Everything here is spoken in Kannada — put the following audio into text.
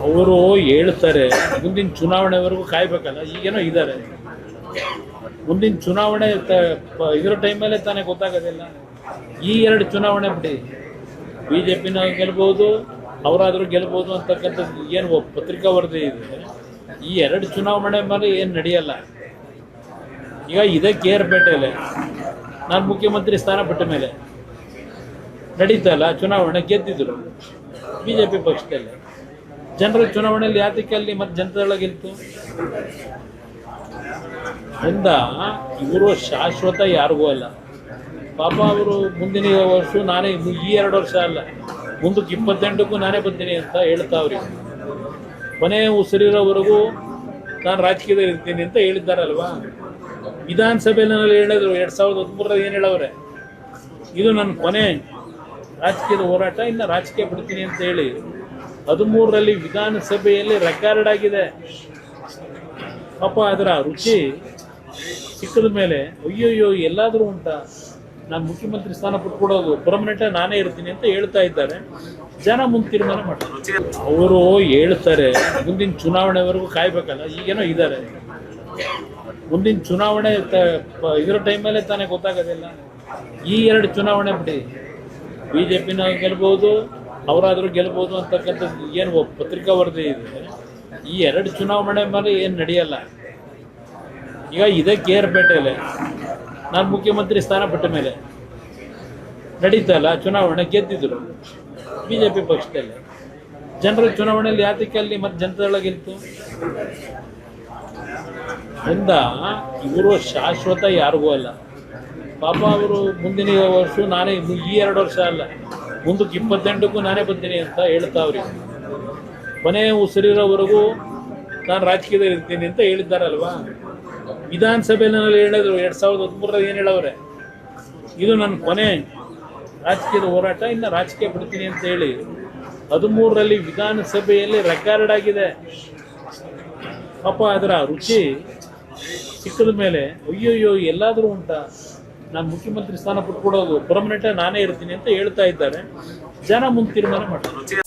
ಅವರು ಹೇಳ್ತಾರೆ ಮುಂದಿನ ಚುನಾವಣೆವರೆಗೂ ಕಾಯ್ಬೇಕಲ್ಲ. ಈಗೇನೋ ಇದ್ದಾರೆ, ಮುಂದಿನ ಚುನಾವಣೆ ಇದರ ಟೈಮಲ್ಲೇ ತಾನೇ ಗೊತ್ತಾಗೋದಿಲ್ಲ. ಈ ಎರಡು ಚುನಾವಣೆ ಬಿಡಿ, BJPನ ಗೆಲ್ಬೋದು, ಅವರಾದರೂ ಗೆಲ್ಬೋದು ಅಂತಕ್ಕಂಥದ್ದು ಏನು ಪತ್ರಿಕಾ ವರದಿ ಇದೆ. ಈ ಎರಡು ಚುನಾವಣೆ ಮೇಲೆ ಏನು ನಡೆಯಲ್ಲ. ಈಗ ಇದೇ ಕೇರ್ಪೇಟೆಯಲ್ಲಿ ನಾನು ಮುಖ್ಯಮಂತ್ರಿ ಸ್ಥಾನ ಬಿಟ್ಟ ಮೇಲೆ ನಡೀತಲ್ಲ ಚುನಾವಣೆ, ಗೆದ್ದಿದ್ರು BJP ಪಕ್ಷದಲ್ಲಿ. ಜನರ ಚುನಾವಣೆಯಲ್ಲಿ ಯಾತಕ್ಕೆ ಅಲ್ಲಿ ಮತ್ತೆ ಜನತಾದಳ ಗೆಲ್ತು ಇಂದ ಇವರು ಶಾಶ್ವತ ಯಾರಿಗೂ ಅಲ್ಲ. ಪಾಪ ಅವರು ಮುಂದಿನ ವರ್ಷ ನಾನೇ, ಈ 2 ವರ್ಷ ಅಲ್ಲ, ಮುಂದಕ್ಕೆ 28ಕ್ಕೂ ನಾನೇ ಬರ್ತೀನಿ ಅಂತ ಹೇಳ್ತಾವ್ರಿ. ಕೊನೆ ಉಸಿರಿರೋವರೆಗೂ ನಾನು ರಾಜಕೀಯದಲ್ಲಿ ಇರ್ತೀನಿ ಅಂತ ಹೇಳಿದ್ದಾರಲ್ವಾ. ವಿಧಾನಸಭೆಯಲ್ಲಿ ಹೇಳಿದ್ರು 2013 ಏನು ಹೇಳವ್ರೆ, ಇದು ನನ್ನ ಕೊನೆ ರಾಜಕೀಯದ ಹೋರಾಟ, ಇನ್ನು ರಾಜಕೀಯ ಬಿಡ್ತೀನಿ ಅಂತ ಹೇಳಿ 13ರಲ್ಲಿ ವಿಧಾನಸಭೆಯಲ್ಲಿ ರೆಕಾರ್ಡ್ ಆಗಿದೆ. ಪಾಪ ಅದರ ರುಚಿ ಸಿಕ್ಕದ ಮೇಲೆ ಅಯ್ಯೋಯ್ಯೋ ಎಲ್ಲಾದರೂ ಉಂಟಾ, ನಾನು ಮುಖ್ಯಮಂತ್ರಿ ಸ್ಥಾನ ಬಿಟ್ಕೊಡೋದು, ಪರ್ಮನೆಂಟ್ ನಾನೇ ಇರ್ತೀನಿ ಅಂತ ಹೇಳ್ತಾ ಇದ್ದಾರೆ. ಜನ ಮುಂದೆ ತೀರ್ಮಾನ ಮಾಡ್ತಾರೆ. ಅವರು ಹೇಳ್ತಾರೆ ಮುಂದಿನ ಚುನಾವಣೆವರೆಗೂ ಕಾಯ್ಬೇಕಲ್ಲ. ಈಗೇನೋ ಇದ್ದಾರೆ, ಮುಂದಿನ ಚುನಾವಣೆ ಇದರ ಟೈಮಲ್ಲೇ ತಾನೇ ಗೊತ್ತಾಗೋದಿಲ್ಲ. ಈ ಎರಡು ಚುನಾವಣೆ ಬಿಡಿ, BJPನ ಗೆಲ್ಬೋದು, ಅವರಾದರೂ ಗೆಲ್ಬೋದು ಅಂತಕ್ಕಂಥದ್ದು ಏನು ಪತ್ರಿಕಾ ವರದಿ ಇದೆ. ಈ ಎರಡು ಚುನಾವಣೆ ಮೇಲೆ ಏನು ನಡೆಯಲ್ಲ. ಈಗ ಇದೇ ಕೇರ್ಪೇಟೆಯಲ್ಲಿ ನಾನು ಮುಖ್ಯಮಂತ್ರಿ ಸ್ಥಾನ ಬಿಟ್ಟ ಮೇಲೆ ನಡೀತಲ್ಲ ಚುನಾವಣೆ, ಗೆದ್ದಿದ್ರು BJP ಪಕ್ಷದಲ್ಲಿ. ಜನರ ಚುನಾವಣೆಯಲ್ಲಿ ಯಾತಕ್ಕೆ ಅಲ್ಲಿ ಮತ್ತೆ ಜನತಾದಳ ಗೆಲ್ತು ಇಂದ ಇವರು ಶಾಶ್ವತ ಯಾರಿಗೂ ಅಲ್ಲ. ಪಾಪ ಅವರು ಮುಂದಿನ ವರ್ಷ ನಾನೇ, ಈ 2 ವರ್ಷ ಅಲ್ಲ, ಮುಂದಕ್ಕೆ 28ಕ್ಕೂ ನಾನೇ ಬರ್ತೀನಿ ಅಂತ ಹೇಳ್ತಾವ್ರಿ. ಕೊನೆ ಉಸಿರಿರೋವರೆಗೂ ನಾನು ರಾಜಕೀಯದಲ್ಲಿ ಇರ್ತೀನಿ ಅಂತ ಹೇಳಿದ್ದಾರಲ್ವಾ. ವಿಧಾನಸಭೆಯಲ್ಲಿ ಹೇಳಿದ್ರು 2013 ಏನು ಹೇಳವ್ರೆ, ಇದು ನನ್ನ ಕೊನೆ ರಾಜಕೀಯದ ಹೋರಾಟ, ಇನ್ನು ರಾಜಕೀಯ ಬಿಡ್ತೀನಿ ಅಂತ ಹೇಳಿ 13ರಲ್ಲಿ ವಿಧಾನಸಭೆಯಲ್ಲಿ ರೆಕಾರ್ಡ್ ಆಗಿದೆ. ಪಾಪ ಅದರ ರುಚಿ ಸಿಕ್ಕದ ಮೇಲೆ ಅಯ್ಯೋಯ್ಯೋ ಎಲ್ಲಾದರೂ ಉಂಟಾ, ನಾನು ಮುಖ್ಯಮಂತ್ರಿ ಸ್ಥಾನ ಬಿಟ್ಕೊಡೋದು, ಪರ್ಮನೆಂಟ್ ನಾನೇ ಇರ್ತೀನಿ ಅಂತ ಹೇಳ್ತಾ ಇದ್ದಾರೆ. ಜನ ಮುಂದೆ ತೀರ್ಮಾನ ಮಾಡ್ತಾರೆ.